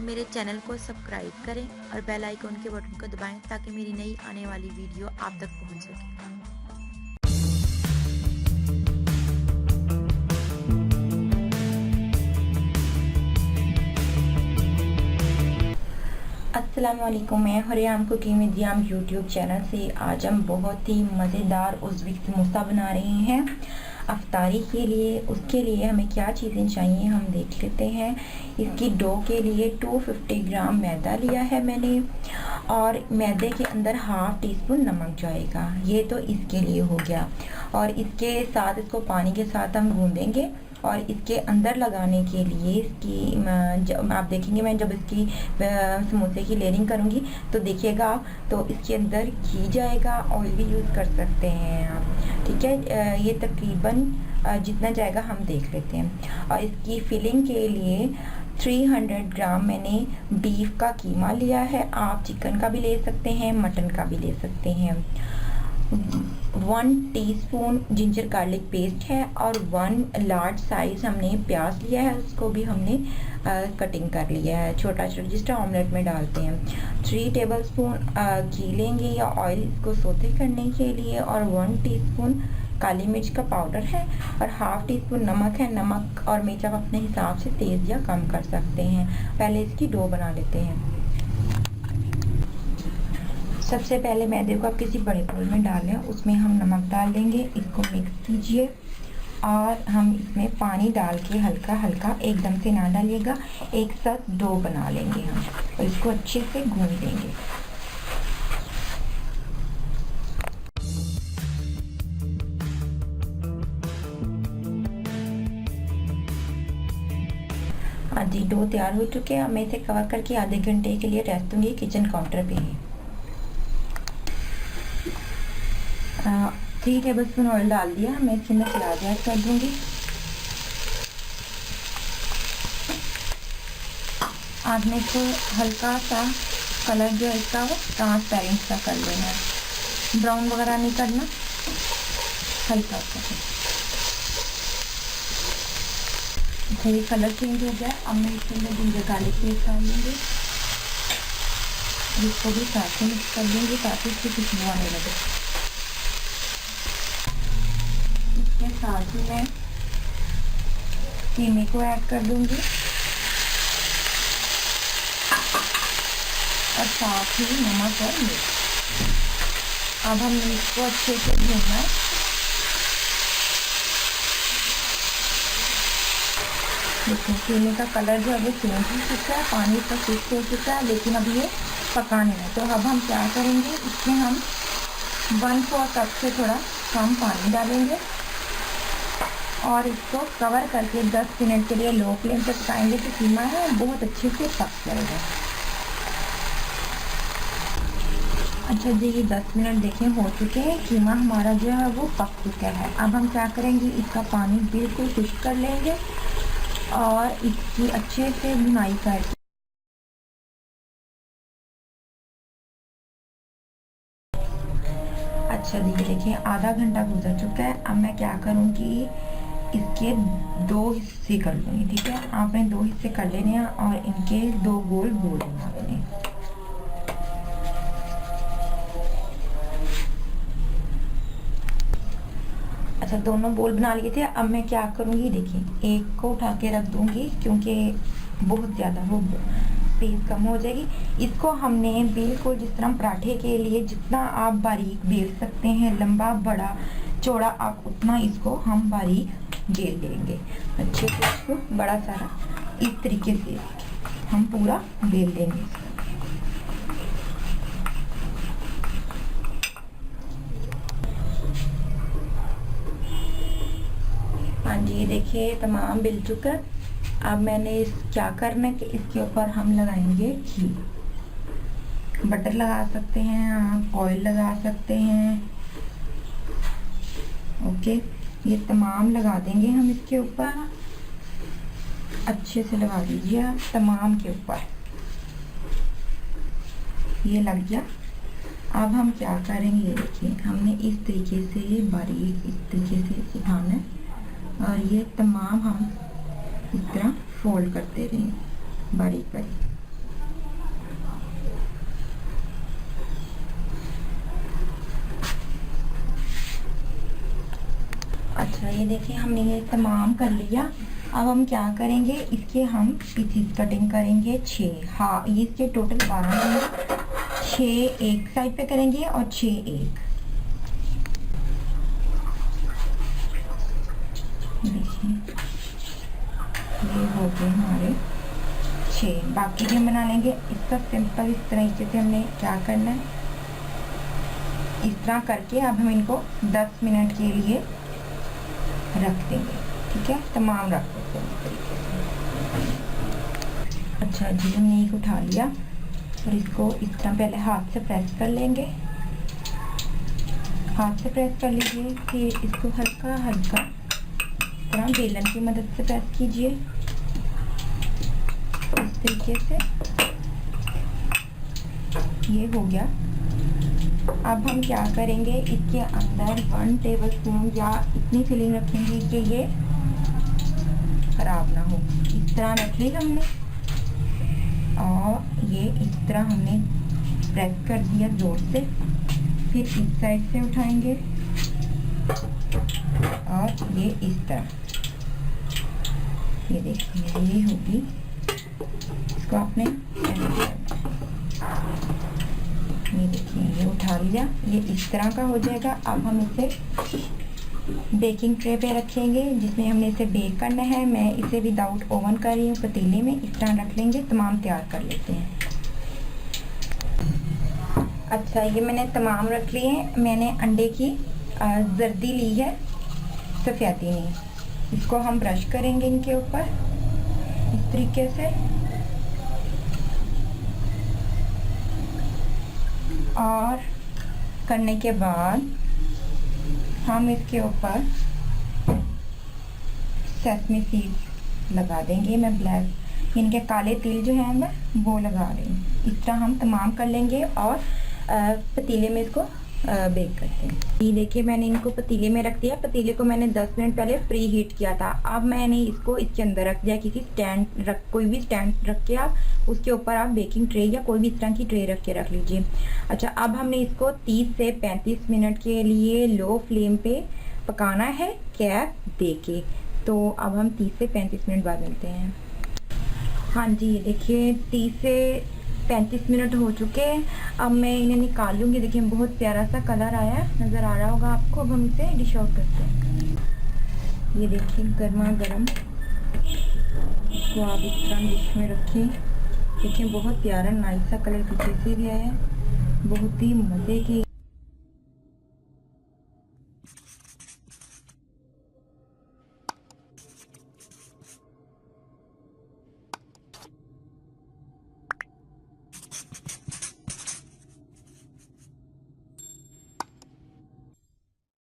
मेरे चैनल को सब्सक्राइब करें और बेल आइकन के बटन को दबाएं ताकि मेरी नई आने वाली वीडियो आप तक पहुंच सके। अस्सलाम वालेकुम, मैं हरियाम कुकिंग विद याम यूट्यूब चैनल से आज हम बहुत ही मज़ेदार उज़्बेक समोसा बना रहे हैं अफ्तारी के लिए। उसके लिए हमें क्या चीज़ें चाहिए हम देख लेते हैं। इसकी डो के लिए 250 ग्राम मैदा लिया है मैंने, और मैदे के अंदर हाफ टी स्पून नमक जाएगा। ये तो इसके लिए हो गया। और इसके साथ इसको पानी के साथ हम गूंदेंगे। और इसके अंदर लगाने के लिए इसकी आप देखेंगे, मैं जब इसकी समोसे की लेयरिंग करूँगी तो देखिएगा आप, तो इसके अंदर घी जाएगा। ऑयल भी यूज़ कर सकते हैं आप, ठीक है। ये तकरीबन जितना जाएगा हम देख लेते हैं। और इसकी फिलिंग के लिए 300 ग्राम मैंने बीफ का कीमा लिया है। आप चिकन का भी ले सकते हैं, मटन का भी ले सकते हैं। 1 टीस्पून जिंजर गार्लिक पेस्ट है, और 1 लार्ज साइज हमने प्याज लिया है, उसको भी हमने कटिंग कर लिया है छोटा छोटा, जिस तरह ऑमलेट में डालते हैं। 3 टेबलस्पून घी लेंगे या ऑयल इसको सोते करने के लिए, और 1 टीस्पून काली मिर्च का पाउडर है, और हाफ टी स्पून नमक है। नमक और मिर्च आप अपने हिसाब से तेज़ या कम कर सकते हैं। पहले इसकी डो बना लेते हैं। सबसे पहले मैदे को आप किसी बड़े बोल में डालें, उसमें हम नमक डाल देंगे, इसको मिक्स कीजिए। और हम इसमें पानी डाल के हल्का हल्का, एकदम से ना डालिएगा, एक साथ डो बना लेंगे हम, और इसको अच्छे से गूंद देंगे। आधी डो तैयार हो चुके हैं। मैं इसे कवर करके आधे घंटे के लिए रेस्ट दूंगी किचन काउंटर पे ही। 3 टेबलस्पून ऑयल डाल दिया, मैं इसमें प्याज ऐड कर दूंगी। आपने इसको हल्का सा कलर जो है इसका वो ट्रांसपेरेंट सा कर लेना है, ब्राउन वगैरह नहीं करना, हल्का सा। ये कलर चेंज हो गया। अब मैं इसमें जिंजर गार्लिक पेस्ट डाल दूँगी, इसको भी साथ में मिक्स कर दूँगी ताकि इसकी खुशबू आने लगे। इसके साथ ही मैं कीमे को ऐड कर दूँगी, और साथ ही नमक और मिर्च। अब हम इसको अच्छे से भूनना है। देखिए कीमे का कलर जो है वो चेंज हो चुका है, पानी इसका फिक्स हो चुका है, लेकिन अब ये पकाने है। तो अब हम क्या करेंगे, इसमें हम 1/4 कप से थोड़ा कम पानी डालेंगे, और इसको कवर करके 10 मिनट के लिए लो फ्लेम पर पकाएंगे। तो कीमा है बहुत अच्छे से पक जाएगा। अच्छा जी, ये 10 मिनट देखें हो चुके हैं, कीमा हमारा जो है वो पक चुका है। अब हम क्या करेंगे, इसका पानी बिल्कुल खुश्क कर लेंगे, और इसकी अच्छे से भुनाई करके अच्छा जी, देखिए आधा घंटा गुजर चुका है। अब मैं क्या करूँगी, इसके 2 हिस्से कर लूँगी, ठीक है। आपने 2 हिस्से कर लेने हैं, और इनके 2 गोल गोल बना लेने। अच्छा, दोनों बोल बना लिए थे। अब मैं क्या करूँगी, देखिए एक को उठा के रख दूँगी, क्योंकि बहुत ज़्यादा वो स्पेस कम हो जाएगी। इसको हमने बिल्कुल जिस तरह पराठे के लिए जितना आप बारीक बेल सकते हैं, लंबा बड़ा चौड़ा, आप उतना इसको हम बारीक बेल लेंगे। अच्छे से इसको बड़ा सारा इस तरीके से हम पूरा बेल लेंगे। हाँ जी, देखिए तमाम बिल चुका। अब मैंने क्या करना है कि इसके ऊपर हम लगाएंगे घी। बटर लगा सकते हैं आप, ऑयल लगा सकते हैं, ओके। ये तमाम लगा देंगे हम इसके ऊपर, अच्छे से लगा दीजिए आप तमाम के ऊपर। ये लग गया। अब हम क्या करेंगे, देखिए हमने इस तरीके से बारीक इस तरीके से सुखाना है, और ये तमाम हम इस तरह फोल्ड करते रहेंगे बारीक बारीक। अच्छा ये देखिए हमने ये तमाम कर लिया। अब हम क्या करेंगे, इसके हम पीसेस कटिंग करेंगे 6। हाँ, ये इसके टोटल 12 होंगे। 6 एक साइड पे करेंगे और 6 एक। देखिए ये हो गए हमारे 6। बाकी भी हम बना लेंगे। इसका सिंपल इस तरीके से हमने क्या करना है, इस तरह करके अब हम इनको 10 मिनट के लिए रख देंगे। ठीक है, तमाम रख देते हैं इस तरीके से। अच्छा जी, हमने एक उठा लिया और इसको इस तरह पहले हाथ से प्रेस कर लेंगे। हाथ से प्रेस कर लीजिए, फिर इसको हल्का हल्का तरह बेलन की मदद से प्रेस कीजिए इस तरीके से। ये हो गया। अब हम क्या करेंगे, इसके अंदर 1 टेबलस्पून या इतनी फिलिंग रखेंगे कि ये खराब ना हो। इस तरह रख ली हमने और ये इस तरह हमने प्रेस कर दिया जोर से। फिर इस साइड से उठाएंगे और ये इस तरह, ये देखिए ये होगी। इसको आपने ये देखिए ये उठा लिया, ये इस तरह का हो जाएगा। अब हम इसे बेकिंग ट्रे पे रखेंगे जिसमें हमने इसे बेक करना है। मैं इसे विदाउट ओवन कर रही हूँ, पतीले में इस तरह रख लेंगे। तमाम तैयार कर लेते हैं। अच्छा ये मैंने तमाम रख लिए हैं। मैंने अंडे की जर्दी ली है, सफ़ेदी नहीं। इसको हम ब्रश करेंगे इनके ऊपर इस तरीके से और करने के बाद हम इसके ऊपर सेसमी सीड्स लगा देंगे। मैं ब्लैक इनके काले तिल जो है मैं वो लगा रही हूँ। इस तरह हम तमाम कर लेंगे और पतीले में इसको बेक करते हैं। ये देखिए मैंने इनको पतीले में रख दिया। पतीले को मैंने 10 मिनट पहले प्री हीट किया था। अब मैंने इसको इसके अंदर रख दिया। किसी स्टैंड रख, कोई भी स्टैंड रख के आप उसके ऊपर आप बेकिंग ट्रे या कोई भी इस तरह की ट्रे रख के रख लीजिए। अच्छा अब हमने इसको 30 से 35 मिनट के लिए लो फ्लेम पे पकाना है कैप दे के। तो अब हम 30 से 35 मिनट बाद मिलते हैं। हाँ जी ये देखिए 30 से 35 मिनट हो चुके हैं। अब मैं इन्हें निकाल लूँगी। देखिए बहुत प्यारा सा कलर आया है, नज़र आ रहा होगा आपको। अब हम इसे डिश आउट करते हैं। ये देखिए गर्मा गर्म, इसको आप इस तरह डिश में रखें। देखिए बहुत प्यारा नाइस सा कलर पीछे से भी आया है, बहुत ही मज़े की